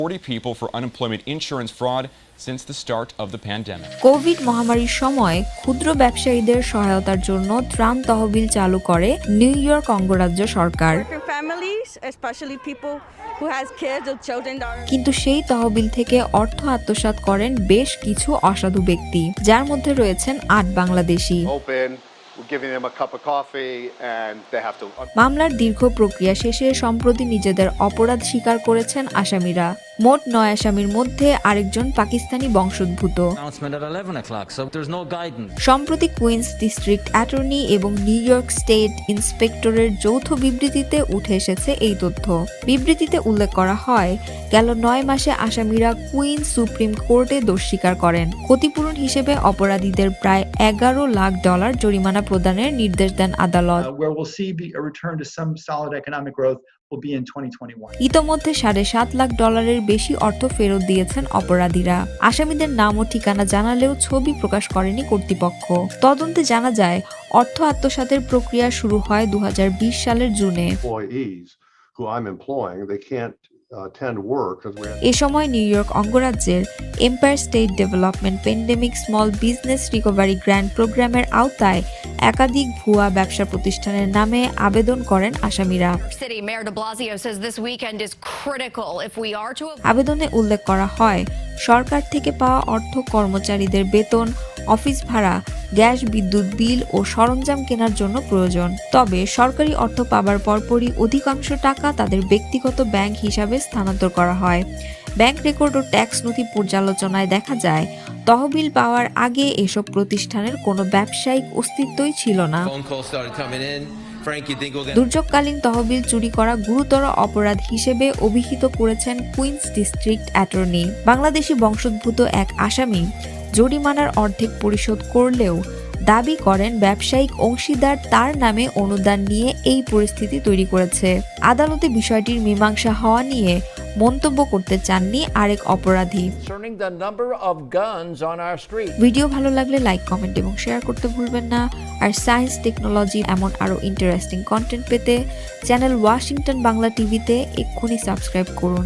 40 people for unemployment insurance fraud since the start of the pandemic. Covid মহামারীর সময় ক্ষুদ্র ব্যবসায়ীদের সহায়তার জন্য ত্রাণ তহবিল চালু করে নিউ ইয়র্ক অঙ্গরাজ্য সরকার। কিন্তু সেই তহবিল থেকে অর্থ আত্মসাৎ করেন বেশ কিছু অসাধু ব্যক্তি, যার মধ্যে রয়েছেন ৮ বাংলাদেশি। মামলার দীর্ঘ প্রক্রিয়া শেষে সম্প্রতি নিজেদের অপরাধ স্বীকার করেছেন আসামিরা। মোট ৯ আসামির মধ্যে আরেকজন পাকিস্তানি বংশোদ্ভূত। সম্প্রতি কুইন্স ডিস্ট্রিক্ট অ্যাটর্নি এবং নিউ ইয়র্ক স্টেট ইন্সপেক্টরের যৌথ বিবৃতিতে উঠে এসেছে এই তথ্য। বিবৃতিতে উল্লেখ করা হয়, গেল ৯ মাসে আসামিরা কুইন্স সুপ্রিম কোর্টে দোষ স্বীকার করেন। ক্ষতিপূরণ হিসেবে অপরাধীদের প্রায় $11 লাখ জরিমানা প্রদানের নির্দেশ দেন আদালত। ইতোমধ্যে $7.5 লাখ বেশি অর্থ ফেরত দিয়েছেন অপরাধীরা। আসামিদের নাম ও ঠিকানা জানালেও ছবি প্রকাশ করেনি কর্তৃপক্ষ। তদন্তে জানা যায়, অর্থ আত্মসাতের প্রক্রিয়া শুরু হয় 2020 সালের জুনে। এ সময় নিউ ইয়র্ক অঙ্গরাজ্যের empire state development pandemic small business recovery grant প্রোগ্রামের আওতায় একাধিক ভুয়া ব্যবসা প্রতিষ্ঠানের নামে আবেদন করেন আসামিরা। আবেদনে উল্লেখ করা হয়, সরকার থেকে পাওয়া অর্থ কর্মচারীদের বেতন, অফিস ভাড়া, গ্যাস বিদ্যুৎ বিল ও সরঞ্জাম কেনার জন্য প্রয়োজন। তবে সরকারি অর্থ পাবার পরপরই অধিকাংশ টাকা তাদের ব্যক্তিগত ব্যাংক হিসাবে স্থানান্তর করা হয়। ব্যাংক রেকর্ড ও ট্যাক্স নথি পর্যালোচনায় দেখা যায়, তহবিল পাওয়ার আগে এসব প্রতিষ্ঠানের কোনো ব্যবসায়িক অস্তিত্বই ছিল না। দুর্যোগকালীন তহবিল চুরি করা গুরুতর অপরাধ হিসেবে অভিহিত করেছেন কুইন্স ডিস্ট্রিক্ট অ্যাটর্নি। বাংলাদেশি বংশোদ্ভূত এক আসামি জরিমানার অর্ধেক পরিশোধ করলেও দাবি করেন ব্যবসায়িক অংশীদার তার নামে অনুদান নিয়ে এই পরিস্থিতি তৈরি করেছে। আদালতে বিষয়টির মীমাংসা হওয়া নিয়ে মন্তব্য করতে চাননি আরেক অপরাধী। ভিডিও ভালো লাগলে লাইক, কমেন্ট এবং শেয়ার করতে ভুলবেন না। আর সায়েন্স, টেকনোলজি এমন আরো ইন্টারেস্টিং কন্টেন্ট পেতে চ্যানেল ওয়াশিংটন বাংলা টিভিতে এক্ষুনি সাবস্ক্রাইব করুন।